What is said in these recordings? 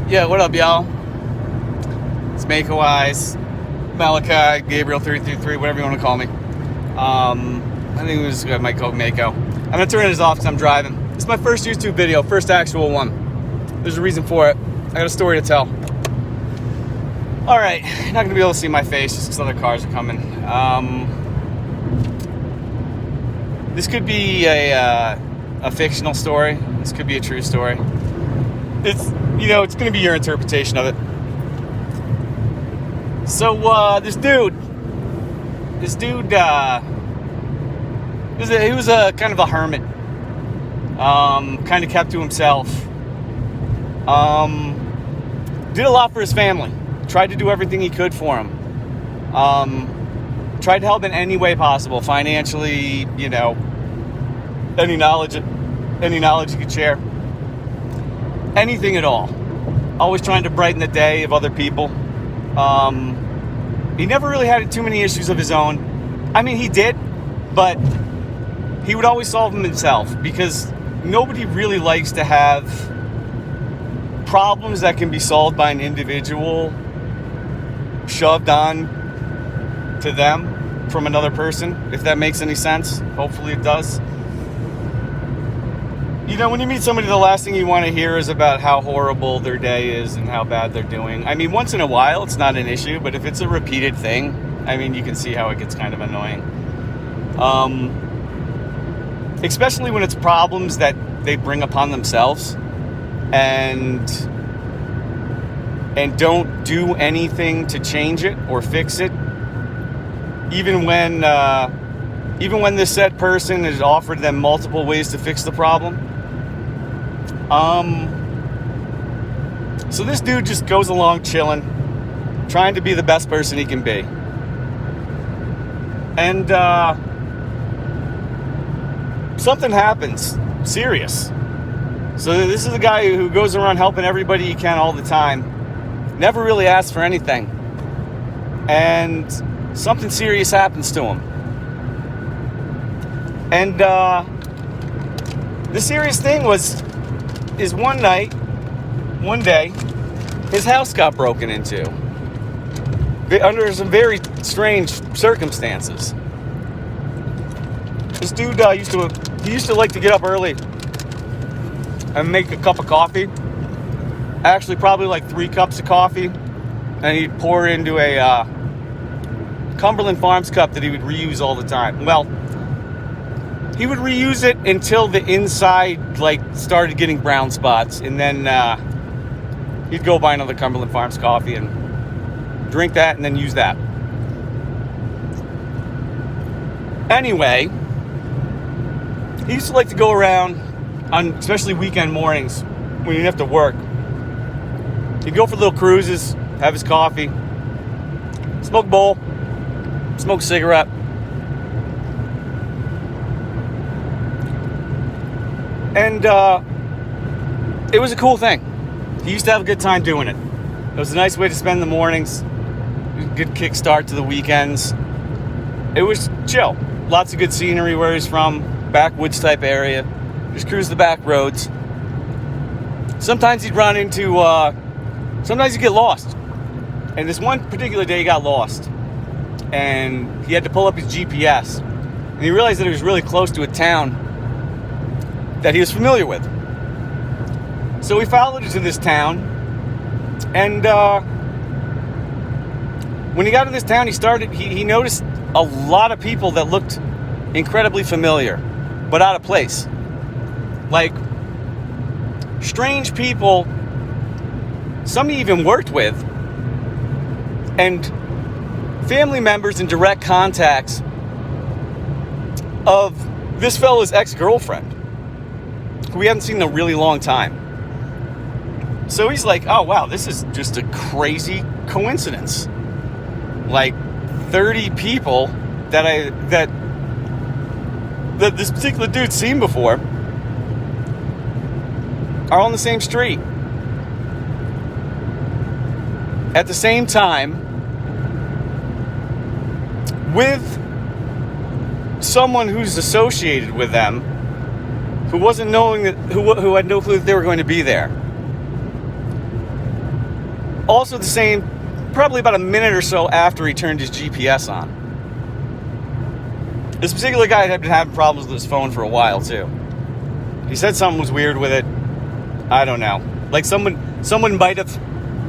Yeah, what up, y'all? It's Mako Eyes, Malachi, Gabriel 333, whatever you want to call me. I think it was Mike called Mako. I'm gonna turn this off because I'm driving. This is my first YouTube video, first actual one. There's a reason for it. I got a story to tell. All right, you're not gonna be able to see my face just because other cars are coming. This could be a fictional story. This could be a true story. It's going to be your interpretation of it. So, this dude, he was a kind of a hermit. Kind of kept to himself. Did a lot for his family. Tried to do everything he could for him. Tried to help in any way possible, financially, any knowledge he could share. Anything at all. Always trying to brighten the day of other people. He never really had too many issues of his own. I mean, he did, but he would always solve them himself because nobody really likes to have problems that can be solved by an individual shoved on to them from another person, if that makes any sense. Hopefully it does. When you meet somebody, the last thing you want to hear is about how horrible their day is and how bad they're doing. I mean, once in a while, it's not an issue, but if it's a repeated thing, I mean, you can see how it gets kind of annoying. Especially when it's problems that they bring upon themselves and don't do anything to change it or fix it. Even when this said person has offered them multiple ways to fix the problem. So this dude just goes along chilling, trying to be the best person he can be. And something happens, serious. So this is a guy who goes around helping everybody he can all the time, never really asks for anything. And something serious happens to him. And the serious thing is one day, his house got broken into under some very strange circumstances. This dude used to like to get up early and make a cup of coffee. Actually, probably like 3 cups of coffee, and he'd pour it into a Cumberland Farms cup that he would reuse all the time. Well, he would reuse it until the inside started getting brown spots, and then he'd go buy another Cumberland Farms coffee and drink that and then use that. Anyway, he used to like to go around on especially weekend mornings when he didn't have to work. He'd go for little cruises, have his coffee, smoke a bowl, smoke a cigarette. And it was a cool thing. He used to have a good time doing it. It was a nice way to spend the mornings. Good kickstart to the weekends. It was chill. Lots of good scenery where he's from. Backwoods type area. Just cruise the back roads. Sometimes he'd run into... sometimes he'd get lost. And this one particular day he got lost. And he had to pull up his GPS. And he realized that he was really close to a town that he was familiar with. So he followed it to this town, and when he got to this town, he noticed a lot of people that looked incredibly familiar, but out of place. Like, strange people, some he even worked with, and family members and direct contacts of this fella's ex-girlfriend, who we haven't seen in a really long time. So he's like, oh wow, this is just a crazy coincidence. Like 30 people that this particular dude's seen before are on the same street at the same time with someone who's associated with them who wasn't knowing that who had no clue that they were going to be there. Also the same, probably about a minute or so after he turned his GPS on. This particular guy had been having problems with his phone for a while, too. He said something was weird with it. I don't know. Like someone might have...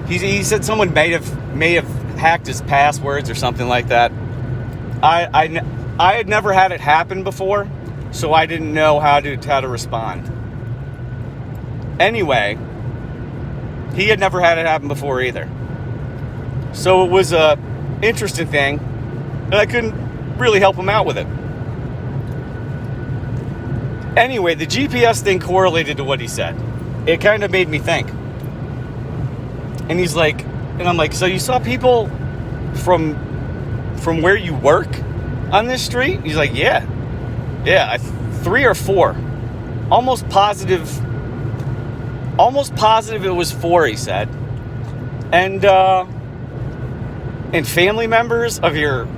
He said someone may have hacked his passwords or something like that. I had never had it happen before, so I didn't know how to respond. Anyway, he had never had it happen before either. So it was a interesting thing, and I couldn't really help him out with it. Anyway, the GPS thing correlated to what he said. It kind of made me think. And he's like, and I'm like, so you saw people from where you work on this street? He's like, yeah, 3 or 4. Almost positive it was 4, he said. And family members of your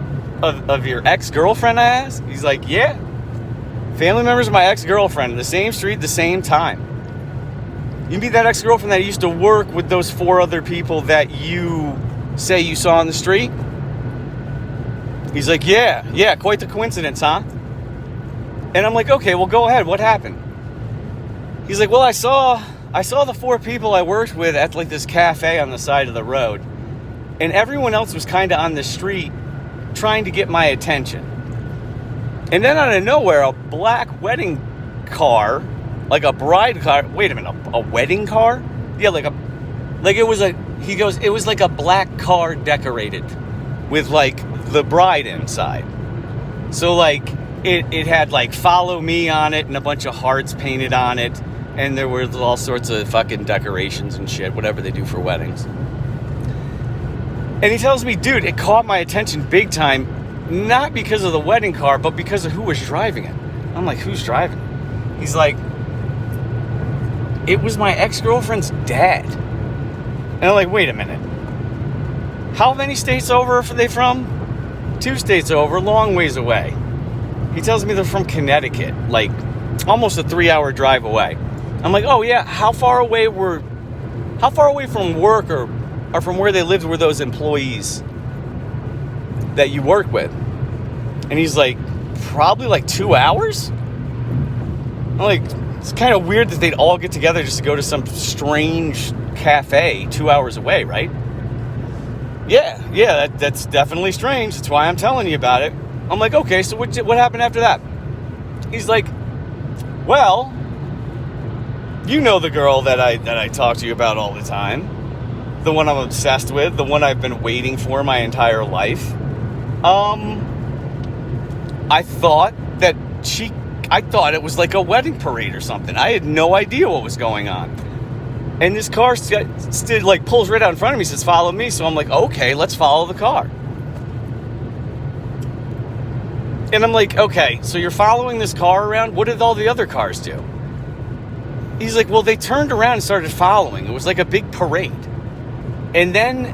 ex-girlfriend, I asked? He's like, yeah. Family members of my ex-girlfriend, the same street, the same time. You mean that ex-girlfriend that used to work with those 4 other people that you say you saw on the street? He's like, yeah, quite the coincidence, huh? And I'm like, okay, well, go ahead. What happened? He's like, well, I saw the 4 people I worked with at like this cafe on the side of the road, and everyone else was kind of on the street trying to get my attention. And then out of nowhere, a black wedding car, like a bride car. Wait a minute, a wedding car? Yeah, it was like a black car decorated with like the bride inside. So like it had like follow me on it and a bunch of hearts painted on it. And there were all sorts of fucking decorations and shit, whatever they do for weddings. And he tells me, dude, it caught my attention big time. Not because of the wedding car, but because of who was driving it. I'm like, who's driving it? He's like, it was my ex-girlfriend's dad. And I'm like, wait a minute. How many states over are they from? 2 states over, long ways away. He tells me they're from Connecticut, like almost a 3-hour drive away. I'm like, oh yeah, how far away from work or from where they lived were those employees that you work with? And he's like, probably like 2 hours? I'm like, it's kind of weird that they'd all get together just to go to some strange cafe 2 hours away, right? Yeah, that's definitely strange. That's why I'm telling you about it. I'm like, okay, so what happened after that? He's like, well, you know the girl that I talk to you about all the time. The one I'm obsessed with. The one I've been waiting for my entire life. I thought it was like a wedding parade or something. I had no idea what was going on. And this car still like pulls right out in front of me, says, follow me. So I'm like, okay, let's follow the car. And I'm like, okay, so you're following this car around? What did all the other cars do? He's like, well, they turned around and started following. It was like a big parade. And then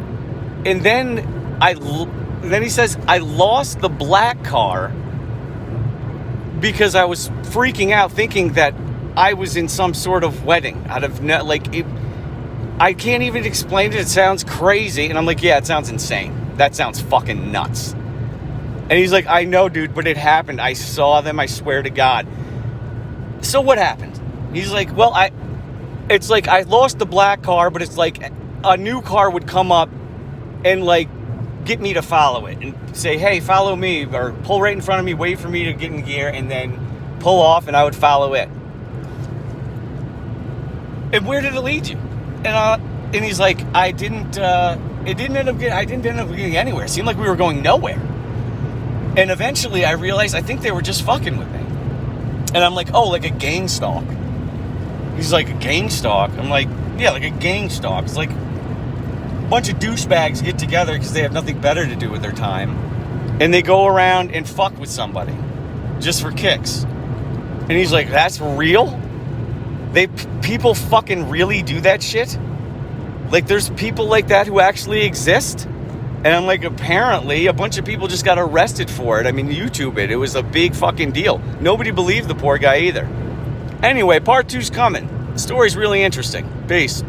he says, I lost the black car because I was freaking out thinking that I was in some sort of wedding I can't even explain it. It sounds crazy. And I'm like, yeah, it sounds insane. That sounds fucking nuts. And he's like, I know, dude, but it happened. I saw them. I swear to God. So what happened? He's like, well, it's like I lost the black car, but it's like a new car would come up and like get me to follow it and say, hey, follow me, or pull right in front of me, wait for me to get in gear, and then pull off, and I would follow it. And where did it lead you? And he's like, I didn't end up getting anywhere. It seemed like we were going nowhere. And eventually I realized I think they were just fucking with me. And I'm like, oh, like a gang stalk. He's like, a gang stalk? I'm like, yeah, like a gang stalk. It's like a bunch of douchebags get together because they have nothing better to do with their time. And they go around and fuck with somebody just for kicks. And he's like, that's real? People fucking really do that shit? Like, there's people like that who actually exist? And I'm like, apparently a bunch of people just got arrested for it. I mean, YouTube it. It was a big fucking deal. Nobody believed the poor guy either. Anyway, part 2's coming. The story's really interesting. Peace.